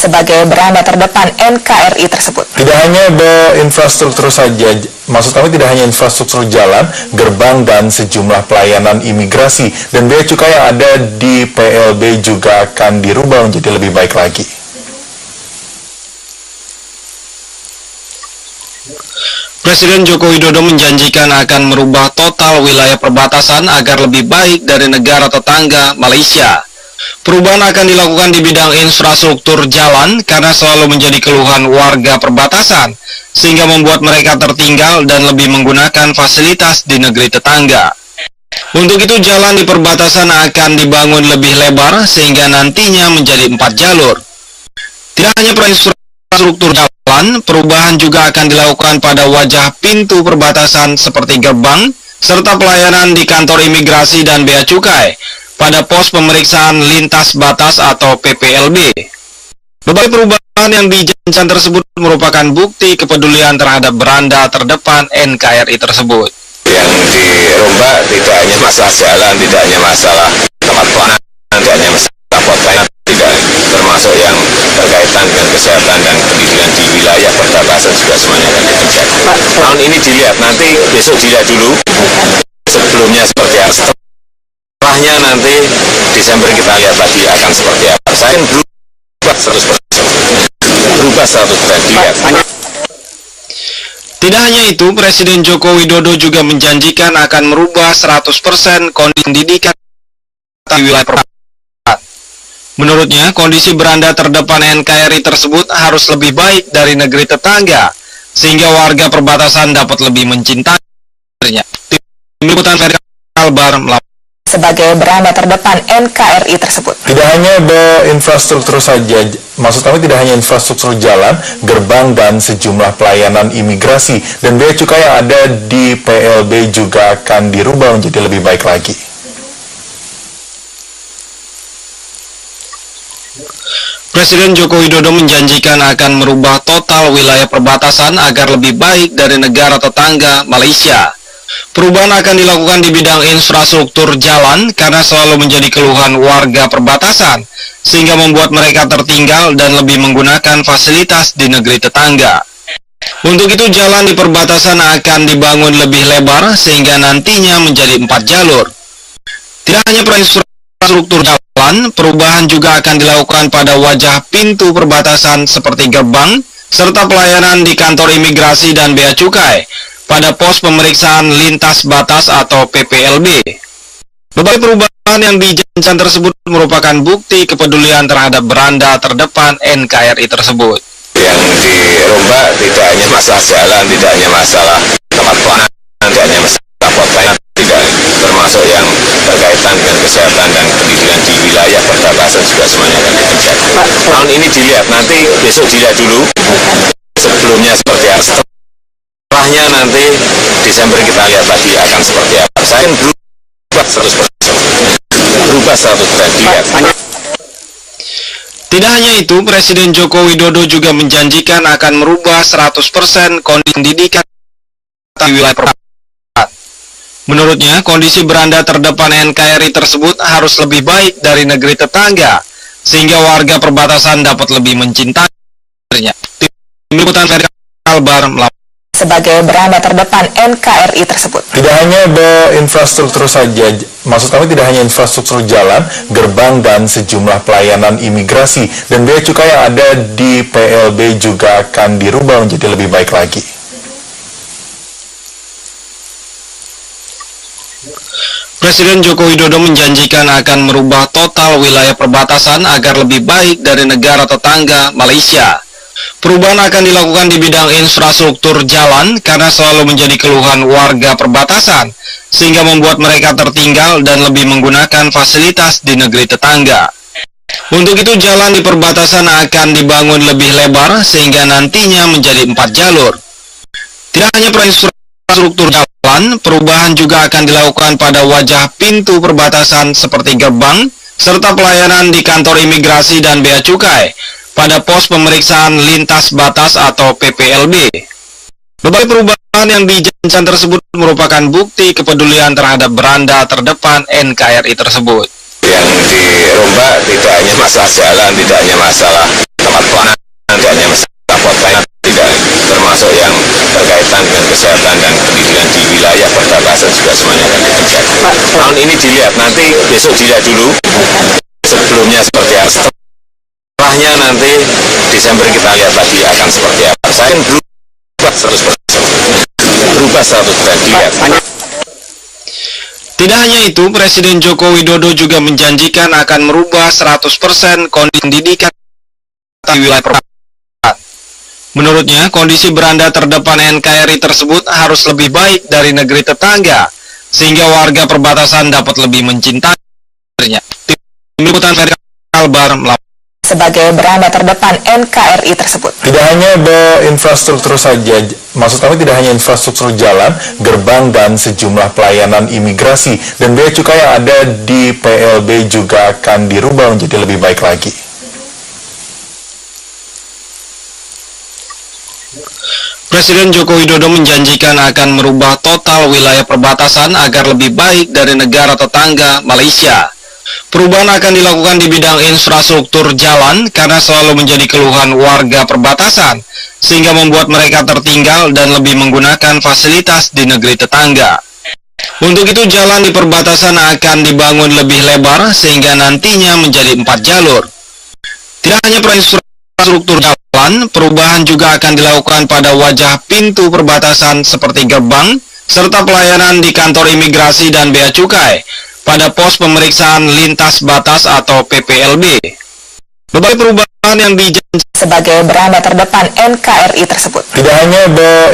sebagai beranda terdepan NKRI tersebut. Tidak hanya infrastruktur saja, maksud kami tidak hanya infrastruktur jalan, gerbang, dan sejumlah pelayanan imigrasi dan bea cukai yang ada di PLB juga akan dirubah menjadi lebih baik lagi. Presiden Joko Widodo menjanjikan akan merubah total wilayah perbatasan agar lebih baik dari negara tetangga Malaysia. Perubahan akan dilakukan di bidang infrastruktur jalan karena selalu menjadi keluhan warga perbatasan, sehingga membuat mereka tertinggal dan lebih menggunakan fasilitas di negeri tetangga. Untuk itu, jalan di perbatasan akan dibangun lebih lebar sehingga nantinya menjadi 4 jalur. Tidak hanya infrastruktur jalan, perubahan juga akan dilakukan pada wajah pintu perbatasan seperti gerbang, serta pelayanan di kantor imigrasi dan bea cukai pada pos pemeriksaan lintas batas atau PPLB. Berbagai perubahan yang dijanjikan tersebut merupakan bukti kepedulian terhadap beranda terdepan NKRI tersebut. Yang dirombak tidak hanya masalah jalan, tidak hanya masalah tempat pelayanan, tidak hanya masalah pelayanan, tidak termasuk yang berkaitan dengan kesehatan dan pendidikan di wilayah perbatasan juga semuanya akan dikerjakan. Tahun ini dilihat, nanti besok dilihat dulu sebelumnya seperti apa. Setelahnya nanti Desember kita lihat lagi akan seperti apa. Saya berubah 100%. Berubah 100% dilihat. Tidak hanya itu, Presiden Joko Widodo juga menjanjikan akan merubah 100% kondisi pendidikan di wilayah perbatasan. Menurutnya, kondisi beranda terdepan NKRI tersebut harus lebih baik dari negeri tetangga, sehingga warga perbatasan dapat lebih mencintainya. Tim Liputan Kalbar melaporkan. Sebagai beranda terdepan NKRI tersebut. Tidak hanya infrastruktur saja, maksud kami tidak hanya infrastruktur jalan, gerbang, dan sejumlah pelayanan imigrasi dan bea cukai yang ada di PLB juga akan dirubah menjadi lebih baik lagi. Presiden Joko Widodo menjanjikan akan merubah total wilayah perbatasan agar lebih baik dari negara tetangga Malaysia. Perubahan akan dilakukan di bidang infrastruktur jalan karena selalu menjadi keluhan warga perbatasan, sehingga membuat mereka tertinggal dan lebih menggunakan fasilitas di negeri tetangga. Untuk itu, jalan di perbatasan akan dibangun lebih lebar sehingga nantinya menjadi 4 jalur. Tidak hanya infrastruktur jalan, perubahan juga akan dilakukan pada wajah pintu perbatasan seperti gerbang, serta pelayanan di kantor imigrasi dan bea cukai pada pos pemeriksaan lintas batas atau PPLB. Berbagai perubahan yang dijanjikan tersebut merupakan bukti kepedulian terhadap beranda terdepan NKRI tersebut. Yang dirombak tidak hanya masalah jalan, tidak hanya masalah tempat pelayanan, tidak hanya masalah pelayanan, tidak termasuk yang berkaitan dengan kesehatan dan pendidikan di wilayah perbatasan juga semuanya akan dikerjakan. Tahun ini dilihat, nanti besok dilihat dulu sebelumnya seperti apa. Setelahnya nanti Desember kita lihat lagi akan seperti apa. Saya berubah 100%. Berubah 100% dilihat. Tidak hanya itu, Presiden Joko Widodo juga menjanjikan akan merubah 100% kondisi pendidikan di wilayah perbatasan. Menurutnya, kondisi beranda terdepan NKRI tersebut harus lebih baik dari negeri tetangga, sehingga warga perbatasan dapat lebih mencintainya. Tim Liputan Kalbar melaporkan. Sebagai beranda terdepan NKRI tersebut. Tidak hanya infrastruktur saja, maksud kami tidak hanya infrastruktur jalan, gerbang, dan sejumlah pelayanan imigrasi dan bea cukai yang ada di PLB juga akan dirubah menjadi lebih baik lagi. Presiden Joko Widodo menjanjikan akan merubah total wilayah perbatasan agar lebih baik dari negara tetangga Malaysia. Perubahan akan dilakukan di bidang infrastruktur jalan karena selalu menjadi keluhan warga perbatasan, sehingga membuat mereka tertinggal dan lebih menggunakan fasilitas di negeri tetangga. Untuk itu, jalan di perbatasan akan dibangun lebih lebar sehingga nantinya menjadi 4 jalur. Tidak hanya infrastruktur jalan, perubahan juga akan dilakukan pada wajah pintu perbatasan seperti gerbang, serta pelayanan di kantor imigrasi dan bea cukai pada pos pemeriksaan lintas batas atau PPLB. Berbagai perubahan yang dijanjikan tersebut merupakan bukti kepedulian terhadap beranda terdepan NKRI tersebut. Yang dirombak tidak hanya masalah jalan, tidak hanya masalah tempat pelayanan, tahun ini dilihat, nanti besok dilihat dulu sebelumnya seperti apa, setelahnya nanti Desember kita lihat lagi akan seperti apa. Saya berubah 100%, berubah 100% dilihat. Tidak hanya itu, Presiden Joko Widodo juga menjanjikan akan merubah 100% kondisi pendidikan di wilayah perbatasan. Menurutnya, kondisi beranda terdepan NKRI tersebut harus lebih baik dari negeri tetangga, sehingga warga perbatasan dapat lebih mencintainya. Tim Liputan Ferry Albar melaporkan. Sebagai beranda terdepan NKRI tersebut. Tidak hanya infrastruktur saja, maksud kami tidak hanya infrastruktur jalan, gerbang, dan sejumlah pelayanan imigrasi dan bea cukai yang ada di PLB juga akan dirubah menjadi lebih baik lagi. Presiden Joko Widodo menjanjikan akan merubah total wilayah perbatasan agar lebih baik dari negara tetangga Malaysia. Perubahan akan dilakukan di bidang infrastruktur jalan karena selalu menjadi keluhan warga perbatasan, sehingga membuat mereka tertinggal dan lebih menggunakan fasilitas di negeri tetangga. Untuk itu, jalan di perbatasan akan dibangun lebih lebar sehingga nantinya menjadi 4 jalur. Tidak hanya infrastruktur jalan, perubahan juga akan dilakukan pada wajah pintu perbatasan seperti gerbang, serta pelayanan di kantor imigrasi dan bea cukai, pada pos pemeriksaan lintas batas atau PPLB. Berbagai perubahan yang dijanjikan Sebagai beranda terdepan NKRI tersebut. Tidak hanya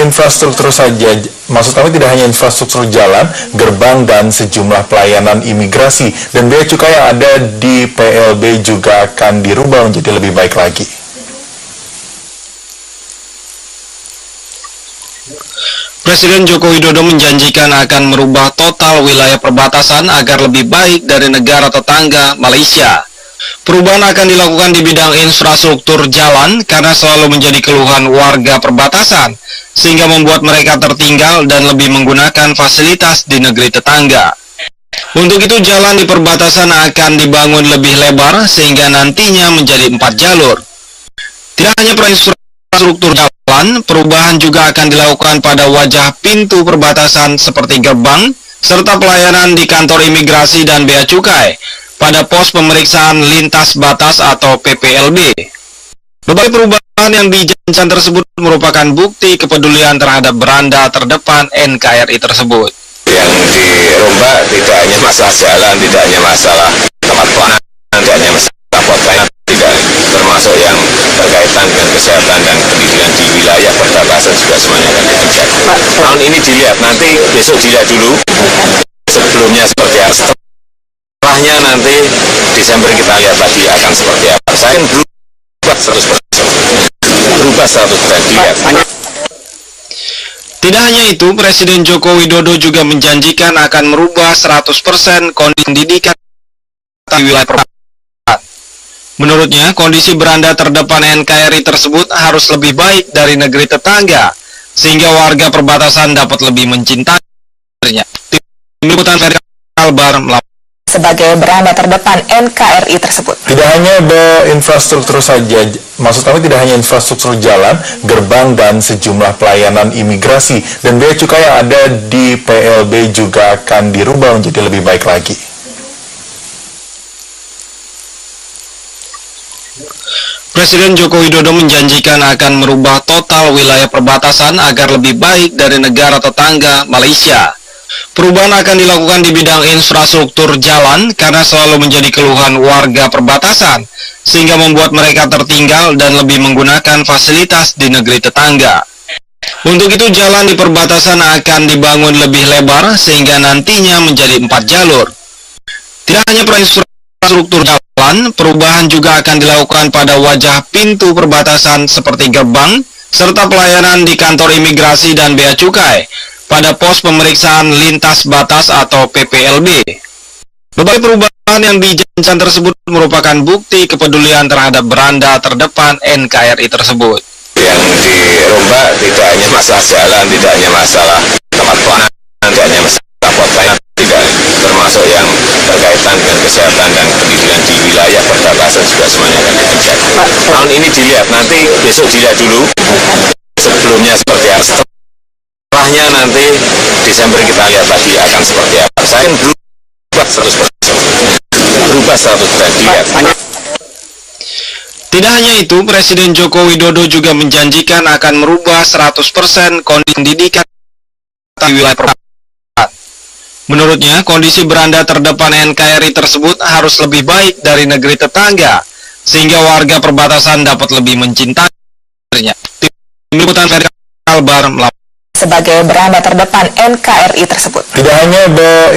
infrastruktur saja, maksud kami tidak hanya infrastruktur jalan, gerbang, dan sejumlah pelayanan imigrasi dan bea cukai yang ada di PLB juga akan dirubah menjadi lebih baik lagi. Presiden Joko Widodo menjanjikan akan merubah total wilayah perbatasan agar lebih baik dari negara tetangga Malaysia. Perubahan akan dilakukan di bidang infrastruktur jalan karena selalu menjadi keluhan warga perbatasan, sehingga membuat mereka tertinggal dan lebih menggunakan fasilitas di negeri tetangga. Untuk itu, jalan di perbatasan akan dibangun lebih lebar sehingga nantinya menjadi 4 jalur. Tidak hanya infrastruktur jalan, perubahan juga akan dilakukan pada wajah pintu perbatasan seperti gerbang, serta pelayanan di kantor imigrasi dan bea cukai, pada pos pemeriksaan lintas batas atau PPLB. Berbagai perubahan yang dijanjikan tersebut merupakan bukti kepedulian terhadap beranda terdepan NKRI tersebut. Yang dirombak tidak hanya masalah jalan, tidak hanya masalah tempat pelayanan, tidak hanya masalah pelayanan, tidak termasuk yang berkaitan dengan kesehatan dan pendidikan di wilayah perbatasan juga semuanya akan dikerjakan. Tahun ini dilihat, nanti besok dilihat dulu sebelumnya seperti apa, setelahnya nanti Desember kita lihat lagi akan seperti apa. Saya berubah 100%, berubah 100% dilihat. Tidak hanya itu, Presiden Joko Widodo juga menjanjikan akan merubah 100% kondisi pendidikan di wilayah perbatasan. Menurutnya, kondisi beranda terdepan NKRI tersebut harus lebih baik dari negeri tetangga, sehingga warga perbatasan dapat lebih mencintainya. Tim Liputan Ferry Albar melaporkan. Sebagai beranda terdepan NKRI tersebut. Tidak hanya infrastruktur saja, maksud kami tidak hanya infrastruktur jalan, gerbang, dan sejumlah pelayanan imigrasi dan bea cukai yang ada di PLB juga akan dirubah menjadi lebih baik lagi. Presiden Joko Widodo menjanjikan akan merubah total wilayah perbatasan agar lebih baik dari negara tetangga Malaysia. Perubahan akan dilakukan di bidang infrastruktur jalan karena selalu menjadi keluhan warga perbatasan, sehingga membuat mereka tertinggal dan lebih menggunakan fasilitas di negeri tetangga. Untuk itu, jalan di perbatasan akan dibangun lebih lebar sehingga nantinya menjadi 4 jalur. Tidak hanya infrastruktur jalan, perubahan juga akan dilakukan pada wajah pintu perbatasan seperti gerbang, serta pelayanan di kantor imigrasi dan bea cukai, pada pos pemeriksaan lintas batas atau PPLB. Berbagai perubahan yang dijanjikan tersebut merupakan bukti kepedulian terhadap beranda terdepan NKRI tersebut. Yang dirombak tidak hanya masalah jalan, tidak hanya masalah tempat pelayanan, tidak hanya masalah pelayanan, tidak termasuk yang berkaitan dengan kesehatan dan pendidikan di wilayah perbatasan juga semuanya akan dikerjakan. Tahun ini dilihat, nanti besok dilihat dulu sebelumnya seperti apa, setelahnya nanti Desember kita lihat lagi akan seperti apa. Saya berubah 100%. Berubah 100% dilihat. Tidak hanya itu, Presiden Joko Widodo juga menjanjikan akan merubah 100% kondisi pendidikan di wilayah perbatasan. Menurutnya, kondisi beranda terdepan NKRI tersebut harus lebih baik dari negeri tetangga, sehingga warga perbatasan dapat lebih mencintainya. Tim Liputan Ferry Kalbar melaporkan. Sebagai beranda terdepan NKRI tersebut. Tidak hanya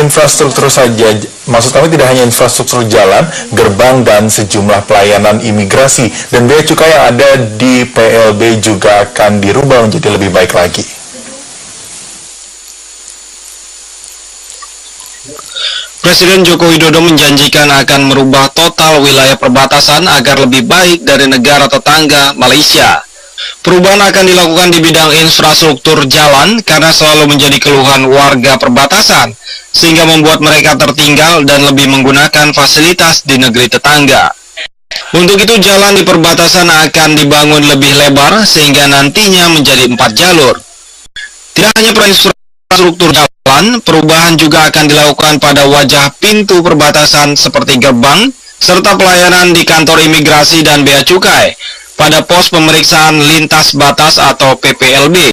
infrastruktur saja, maksud kami tidak hanya infrastruktur jalan, gerbang, dan sejumlah pelayanan imigrasi dan bea cukai yang ada di PLB juga akan dirubah menjadi lebih baik lagi. Presiden Joko Widodo menjanjikan akan merubah total wilayah perbatasan agar lebih baik dari negara tetangga Malaysia. Perubahan akan dilakukan di bidang infrastruktur jalan karena selalu menjadi keluhan warga perbatasan, sehingga membuat mereka tertinggal dan lebih menggunakan fasilitas di negeri tetangga. Untuk itu, jalan di perbatasan akan dibangun lebih lebar sehingga nantinya menjadi 4 jalur. Tidak hanya infrastruktur jalan, perubahan juga akan dilakukan pada wajah pintu perbatasan seperti gerbang, serta pelayanan di kantor imigrasi dan bea cukai, pada pos pemeriksaan lintas batas atau PPLB.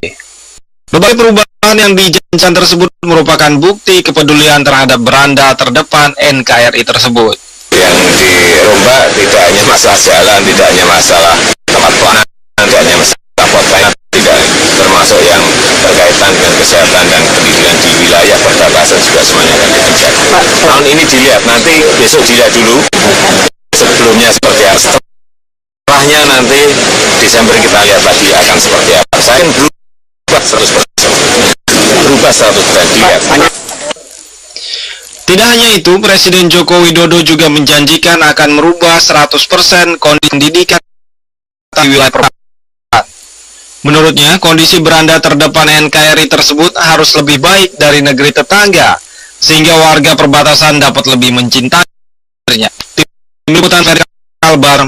Berbagai perubahan yang dijanjikan tersebut merupakan bukti kepedulian terhadap beranda terdepan NKRI tersebut. Yang dirombak tidak hanya masalah jalan, tidak hanya masalah tempat pelayanan, tidak hanya masalah pelayanan, tidak termasuk yang berkaitan dengan kesehatan dan pendidikan di wilayah perbatasan juga semuanya akan ditingkat. Tahun ini dilihat, nanti besok dilihat dulu sebelumnya seperti apa. Setelahnya nanti Desember kita lihat lagi akan seperti apa. Saya berubah 100%. Berubah 100% dilihat. Tidak hanya itu, Presiden Joko Widodo juga menjanjikan akan merubah 100% kondisi pendidikan di wilayah perbatasan. Menurutnya, kondisi beranda terdepan NKRI tersebut harus lebih baik dari negeri tetangga, sehingga warga perbatasan dapat lebih mencintainya. Tim Liputan Ferry Kalbar.